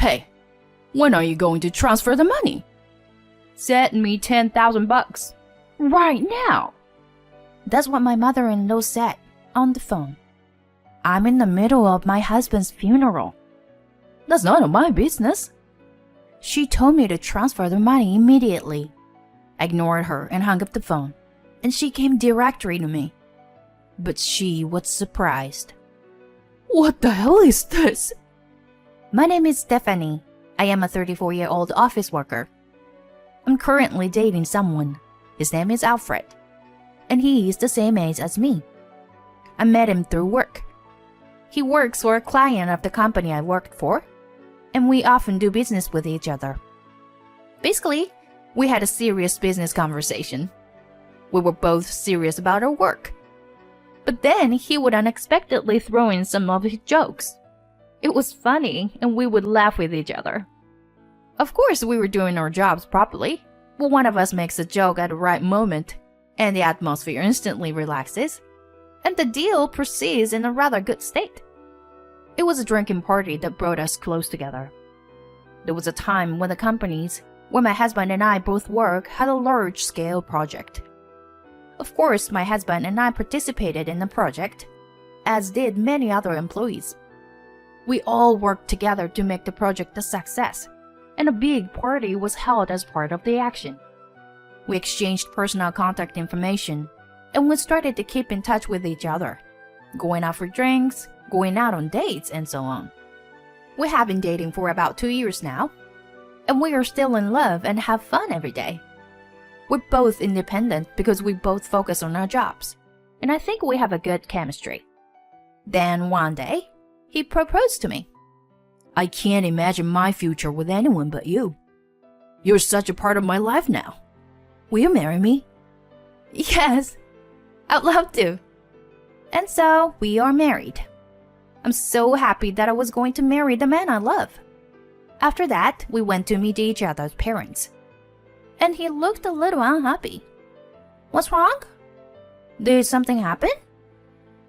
Hey, when are you going to transfer the money? Send me $10,000 right now. That's what my mother-in-law said on the phone. I'm in the middle of my husband's funeral. That's none of my business. She told me to transfer the money immediately. I ignored her and hung up the phone, and she came directly to me. But she was surprised. What the hell is this? My name is Stephanie. I am a 34-year-old office worker. I'm currently dating someone. His name is Alfred, and he is the same age as me. I met him through work. He works for a client of the company I worked for, and we often do business with each other. Basically, we had a serious business conversation. We were both serious about our work. But then he would unexpectedly throw in some of his jokes. It was funny, and we would laugh with each other. Of course, we were doing our jobs properly, but one of us makes a joke at the right moment, and the atmosphere instantly relaxes, and the deal proceeds in a rather good state. It was a drinking party that brought us close together. There was a time when the companies where my husband and I both work had a large-scale project. Of course, my husband and I participated in the project, as did many other employees. We all worked together to make the project a success, and a big party was held as part of the action. We exchanged personal contact information, and we started to keep in touch with each other, going out for drinks, going out on dates, and so on. We have been dating for about 2 years now, and we are still in love and have fun every day. We're both independent because we both focus on our jobs, and I think we have a good chemistry. Then one day, he proposed to me. I can't imagine my future with anyone but you. You're such a part of my life now. Will you marry me? Yes, I'd love to. And so we are married. I'm so happy that I was going to marry the man I love. After that, we went to meet each other's parents, and he looked a little unhappy. What's wrong? Did something happen?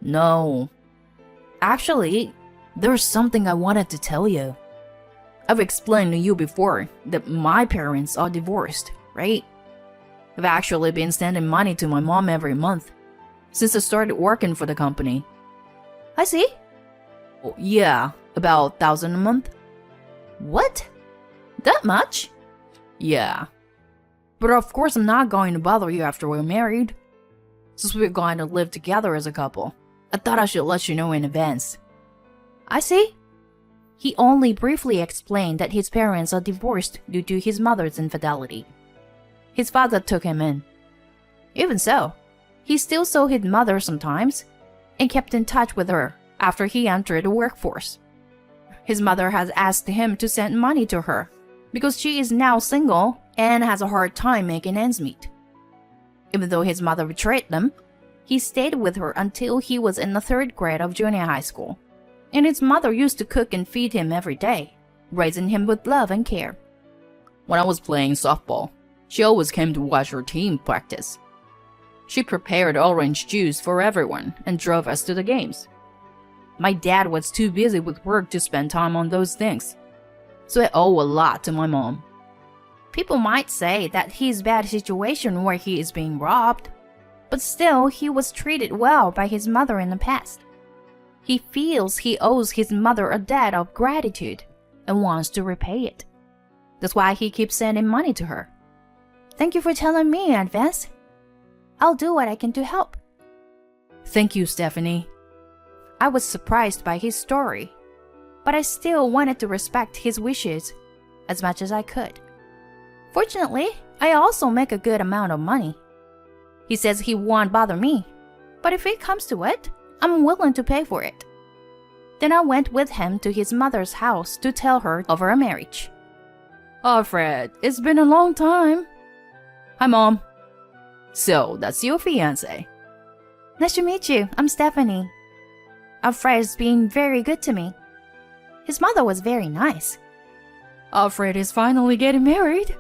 No. Actually, there's something I wanted to tell you. I've explained to you before that my parents are divorced, right? I've actually been sending money to my mom every month since I started working for the company. I see. Oh, yeah, about 1,000 a month. What? That much? Yeah. But of course I'm not going to bother you after we're married. Since we're going to live together as a couple, I thought I should let you know in advance. I see. He only briefly explained that his parents are divorced due to his mother's infidelity. His father took him in. Even so, he still saw his mother sometimes and kept in touch with her after he entered the workforce. His mother has asked him to send money to her because she is now single and has a hard time making ends meet. Even though his mother betrayed them, he stayed with her until he was in the 3rd grade of junior high school, and his mother used to cook and feed him every day, raising him with love and care. When I was playing softball, she always came to watch her team practice. She prepared orange juice for everyone and drove us to the games. My dad was too busy with work to spend time on those things, so I owe a lot to my mom. People might say that he's bad situation where he is being robbed, but still he was treated well by his mother in the past. He feels he owes his mother a debt of gratitude and wants to repay it. That's why he keeps sending money to her. Thank you for telling me in advance. I'll do what I can to help. Thank you, Stephanie. I was surprised by his story, but I still wanted to respect his wishes as much as I could. Fortunately, I also make a good amount of money. He says he won't bother me, but if it comes to it, I'm willing to pay for it. Then I went with him to his mother's house to tell her of our marriage. Alfred, it's been a long time. Hi, Mom. So, that's your fiancé. Nice to meet you. I'm Stephanie. Alfred is being very good to me. His mother was very nice. Alfred is finally getting married.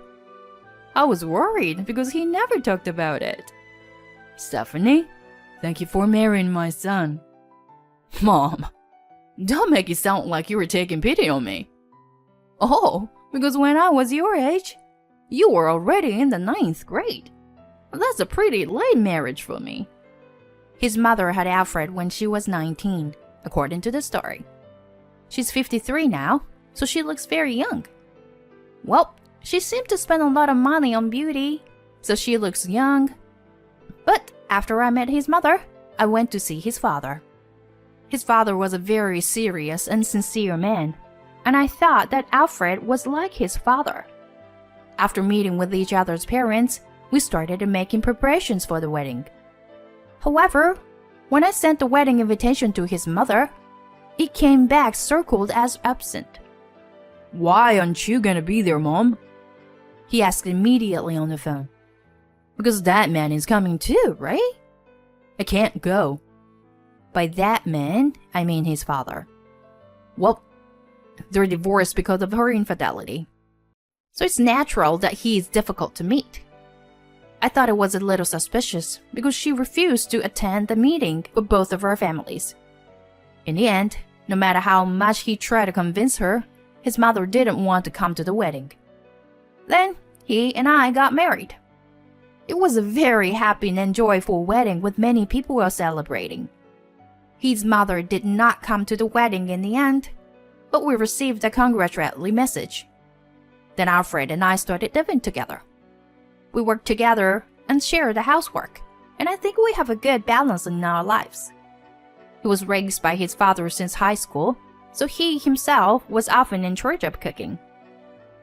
I was worried because he never talked about it. Stephanie, thank you for marrying my son. Mom, don't make it sound like you were taking pity on me. Oh, because when I was your age, you were already in the 9th grade. That's a pretty late marriage for me. His mother had Alfred when she was 19, according to the story. She's 53 now, so she looks very young. Well, she seemed to spend a lot of money on beauty, so she looks young. But after I met his mother, I went to see his father. His father was a very serious and sincere man, and I thought that Alfred was like his father. After meeting with each other's parents, we started making preparations for the wedding. However, when I sent the wedding invitation to his mother, it came back circled as absent. Why aren't you gonna be there, Mom? He asked immediately on the phone. Because that man is coming too, right? I can't go. By that man, I mean his father. Well, they're divorced because of her infidelity. So it's natural that he is difficult to meet. I thought it was a little suspicious because she refused to attend the meeting with both of our families. In the end, no matter how much he tried to convince her, his mother didn't want to come to the wedding. Then he and I got married. It was a very happy and joyful wedding with many people celebrating. His mother did not come to the wedding in the end, but we received a congratulatory message. Then Alfred and I started living together. We worked together and shared the housework, and I think we have a good balance in our lives. He was raised by his father since high school, so he himself was often in charge of cooking.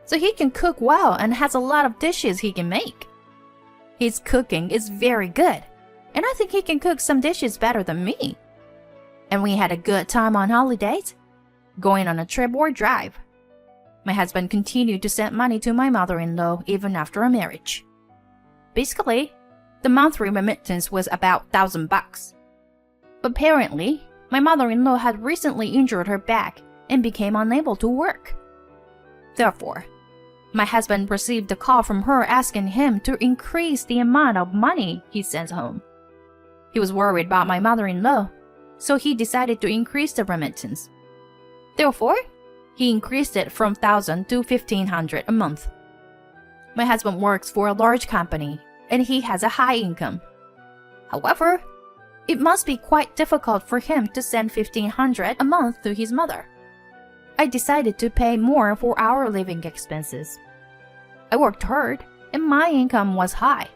So he can cook well and has a lot of dishes he can make. His cooking is very good, and I think he can cook some dishes better than me. And we had a good time on holidays, going on a trip or drive. My husband continued to send money to my mother-in-law even after our marriage. Basically, the monthly remittance was about $1,000. But apparently, my mother-in-law had recently injured her back and became unable to work. Therefore, my husband received a call from her asking him to increase the amount of money he sends home. He was worried about my mother-in-law, so he decided to increase the remittance. Therefore, he increased it from $1,000 to $1,500 a month. My husband works for a large company, and he has a high income. However, it must be quite difficult for him to send $1,500 a month to his mother. I decided to pay more for our living expenses. I worked hard, and my income was high,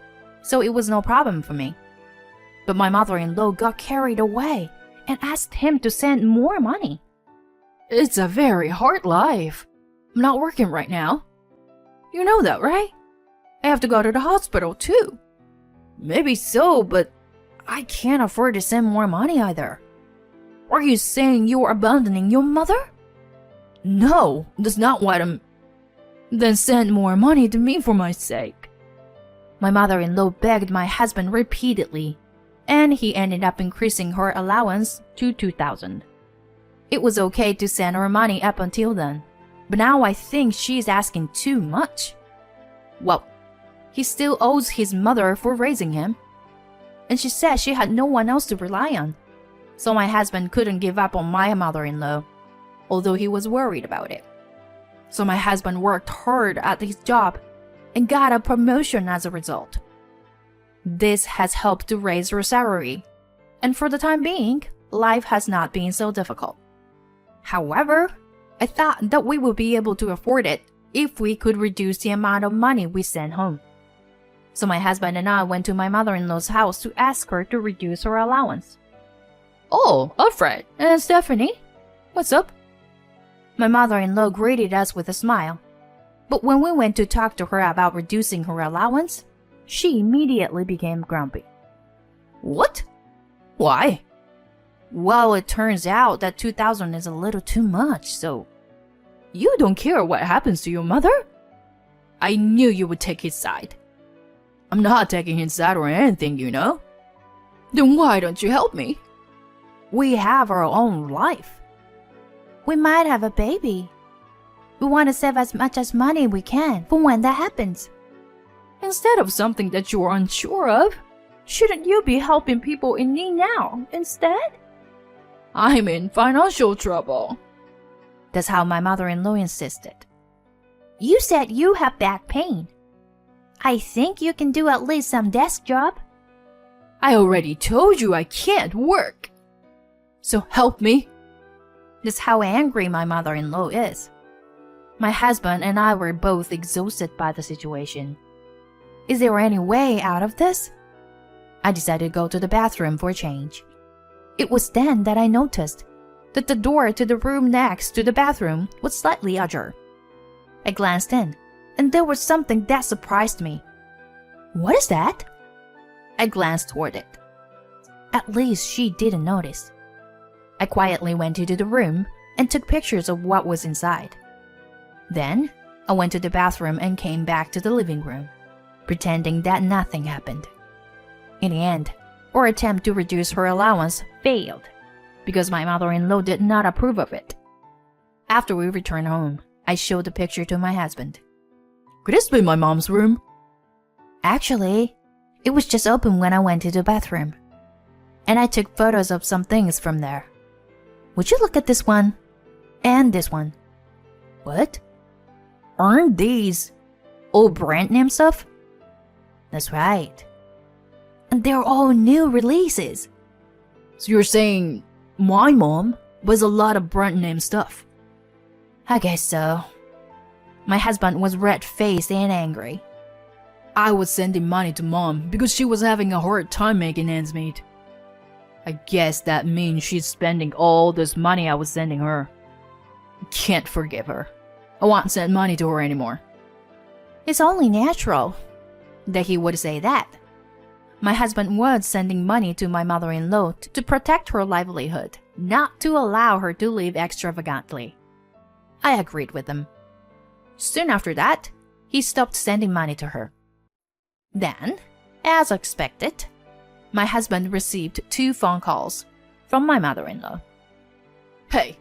so it was no problem for me. But my mother-in-law got carried away and asked him to send more money. It's a very hard life. I'm not working right now. You know that, right? I have to go to the hospital too. Maybe so, but I can't afford to send more money either. Are you saying you're abandoning your mother? No, that's not what I'm... Then send more money to me for my sake. My mother-in-law begged my husband repeatedly, and he ended up increasing her allowance to $2,000. It was okay to send her money up until then, but now I think she's asking too much. Well, he still owes his mother for raising him, and she said she had no one else to rely on, so my husband couldn't give up on my mother-in-law, although he was worried about it. So my husband worked hard at his job and got a promotion as a result. This has helped to raise her salary, and for the time being, life has not been so difficult. However, I thought that we would be able to afford it if we could reduce the amount of money we send home. So my husband and I went to my mother-in-law's house to ask her to reduce her allowance. Oh, Alfred and Stephanie, what's up? My mother-in-law greeted us with a smile. But when we went to talk to her about reducing her allowance, she immediately became grumpy. What? Why? Well, it turns out that $2,000 is a little too much, so... You don't care what happens to your mother? I knew you would take his side. I'm not taking his side or anything, you know. Then why don't you help me? We have our own life. We might have a baby. We want to save as much as money we can for when that happens. Instead of something that you're unsure of, shouldn't you be helping people in need now instead? I'm in financial trouble. That's how my mother-in-law insisted. You said you have back pain. I think you can do at least some desk job. I already told you I can't work. So help me. That's how angry my mother-in-law is. My husband and I were both exhausted by the situation. Is there any way out of this? I decided to go to the bathroom for a change. It was then that I noticed that the door to the room next to the bathroom was slightly ajar. I glanced in, and there was something that surprised me. What is that? I glanced toward it. At least she didn't notice. I quietly went into the room and took pictures of what was inside. Then, I went to the bathroom and came back to the living room, pretending that nothing happened. In the end, our attempt to reduce her allowance failed because my mother-in-law did not approve of it. After we returned home, I showed the picture to my husband. Could this be my mom's room? Actually, it was just open when I went to the bathroom, and I took photos of some things from there. Would you look at this one? And this one. What? Aren't these all brand name stuff? That's right. And they're all new releases. So you're saying my mom buys a lot of brand name stuff? I guess so. My husband was red-faced and angry. I was sending money to mom because she was having a hard time making ends meet. I guess that means she's spending all this money I was sending her. Can't forgive her. I won't send money to her anymore. It's only natural that he would say that. My husband was sending money to my mother-in-law to protect her livelihood, not to allow her to live extravagantly. I agreed with him. Soon after that, he stopped sending money to her. Then, as expected, my husband received 2 phone calls from my mother-in-law. Hey,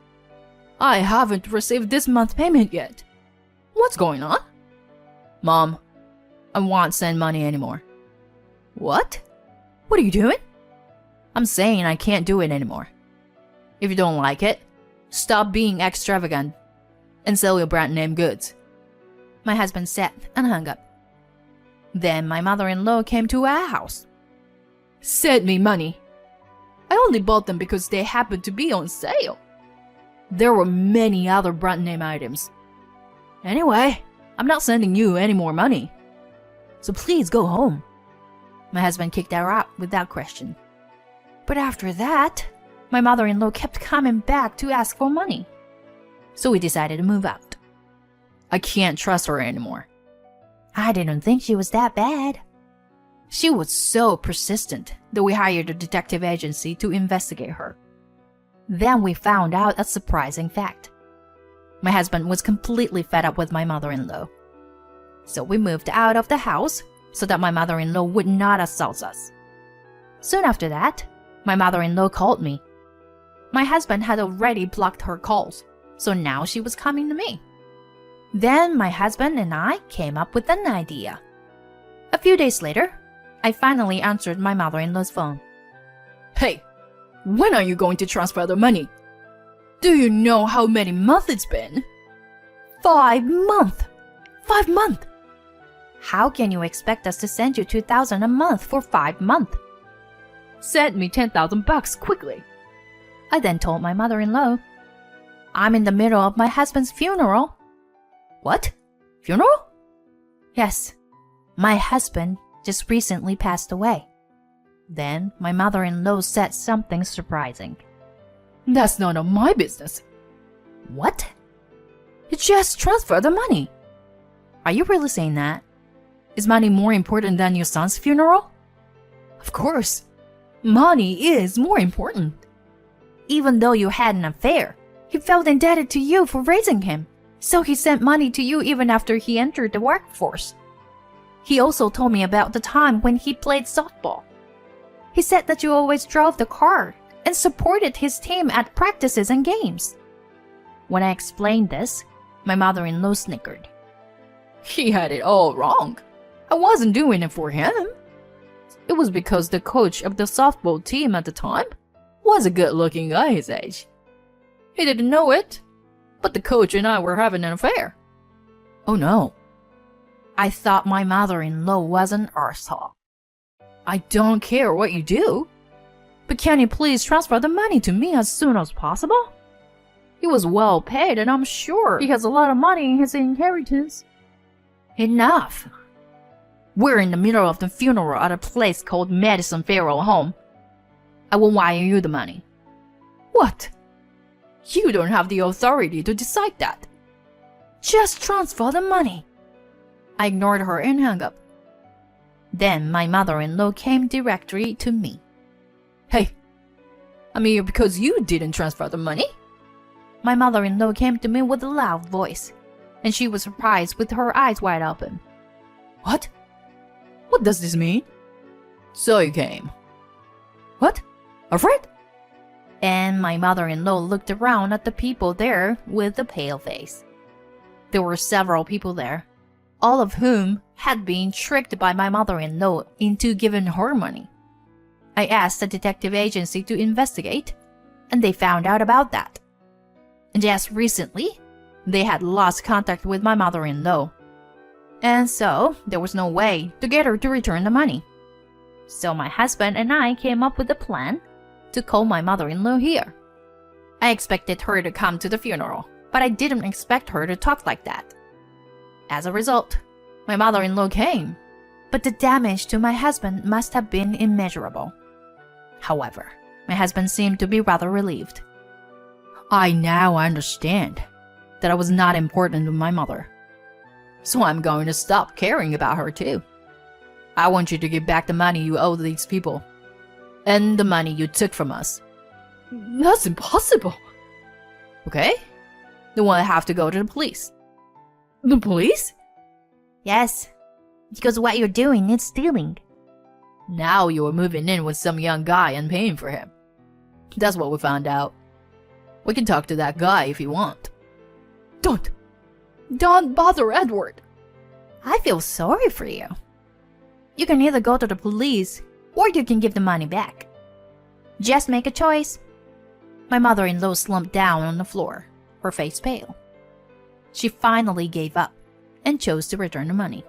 I haven't received this month's payment yet. What's going on? Mom, I won't send money anymore. What? What are you doing? I'm saying I can't do it anymore. If you don't like it, stop being extravagant and sell your brand name goods. My husband said and hung up. Then my mother-in-law came to our house. Send me money. I only bought them because they happened to be on sale. There were many other brand name items. Anyway, I'm not sending you any more money. So please go home. My husband kicked her out without question. But after that, my mother-in-law kept coming back to ask for money. So we decided to move out. I can't trust her anymore. I didn't think she was that bad. She was so persistent that we hired a detective agency to investigate her. Then we found out a surprising fact. My husband was completely fed up with my mother-in-law. So we moved out of the house so that my mother-in-law would not assault us. Soon after that, my mother-in-law called me. My husband had already blocked her calls, so now she was coming to me. Then my husband and I came up with an idea. A few days later, I finally answered my mother-in-law's phone. Hey, when are you going to transfer the money? Do you know how many months it's been? 5 months! 5 months! How can you expect us to send you $2,000 a month for 5 months? Send me $10,000 quickly. I then told my mother-in-law. I'm in the middle of my husband's funeral. What? Funeral? Yes. My husband just recently passed away. Then my mother-in-law said something surprising. That's none of my business. What? Just transfer the money. Are you really saying that? Is money more important than your son's funeral? Of course. Money is more important. Even though you had an affair, he felt indebted to you for raising him, so he sent money to you even after he entered the workforce. He also told me about the time when he played softball. He said that you always drove the car and supported his team at practices and games. When I explained this, my mother-in-law snickered. He had it all wrong. I wasn't doing it for him. It was because the coach of the softball team at the time was a good-looking guy his age. He didn't know it, but the coach and I were having an affair. Oh no. I thought my mother-in-law was an arsehole. I don't care what you do, but can you please transfer the money to me as soon as possible? He was well paid and I'm sure he has a lot of money in his inheritance. Enough. We're in the middle of the funeral at a place called Madison Funeral Home. I will wire you the money. What? You don't have the authority to decide that. Just transfer the money. I ignored her and hung up. Then my mother-in-law came directly to me. Hey, I'm here because you didn't transfer the money. My mother-in-law came to me with a loud voice, and she was surprised with her eyes wide open. What? What does this mean? So you came. What? Afraid? And my mother-in-law looked around at the people there with a pale face. There were several people there, all of whom had been tricked by my mother-in-law into giving her money. I asked the detective agency to investigate, and they found out about that. And just recently, they had lost contact with my mother-in-law. And so, there was no way to get her to return the money. So my husband and I came up with a plan to call my mother-in-law here. I expected her to come to the funeral, but I didn't expect her to talk like that. As a result, my mother-in-law came, but the damage to my husband must have been immeasurable. However, my husband seemed to be rather relieved. I now understand that I was not important to my mother. So I'm going to stop caring about her too. I want you to give back the money you owe these people, and the money you took from us. That's impossible. Okay? Then we'll have to go to the police. The police? Yes, because what you're doing is stealing. Now you're moving in with some young guy and paying for him. That's what we found out. We can talk to that guy if you want. Don't bother Edward. I feel sorry for you. You can either go to the police or you can give the money back. Just make a choice. My mother-in-law slumped down on the floor, her face pale. She finally gave up and chose to return the money.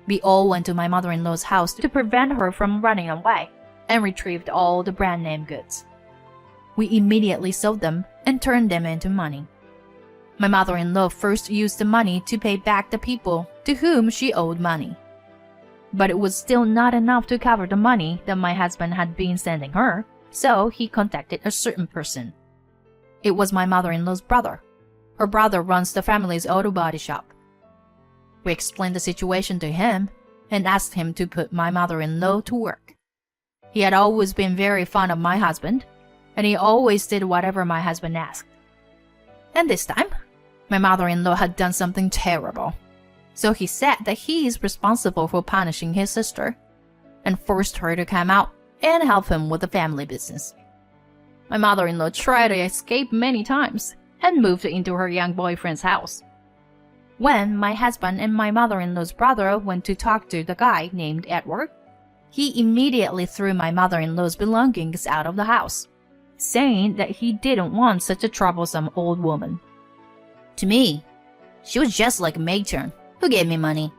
We all went to my mother-in-law's house to prevent her from running away and retrieved all the brand name goods. We immediately sold them and turned them into money. My mother-in-law first used the money to pay back the people to whom she owed money. But it was still not enough to cover the money that my husband had been sending her, so he contacted a certain person. It was my mother-in-law's brother. Her brother runs the family's auto body shop. We explained the situation to him and asked him to put my mother-in-law to work. He had always been very fond of my husband, and he always did whatever my husband asked. And this time, my mother-in-law had done something terrible. So he said that he is responsible for punishing his sister and forced her to come out and help him with the family business. My mother-in-law tried to escape many times and moved into her young boyfriend's house. When my husband and my mother-in-law's brother went to talk to the guy named Edward, he immediately threw my mother-in-law's belongings out of the house, saying that he didn't want such a troublesome old woman. To me, she was just like a matron who gave me money.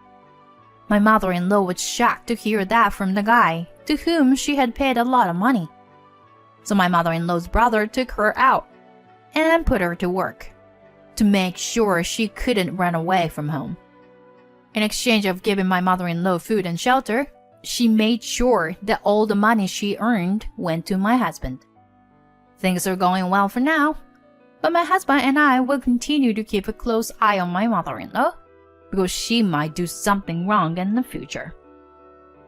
My mother-in-law was shocked to hear that from the guy to whom she had paid a lot of money. So my mother-in-law's brother took her out and put her to work to make sure she couldn't run away from home. In exchange of giving my mother-in-law food and shelter, she made sure that all the money she earned went to my husband. Things are going well for now, but my husband and I will continue to keep a close eye on my mother-in-law because she might do something wrong in the future.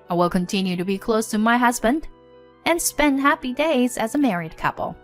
I will continue to be close to my husband and spend happy days as a married couple.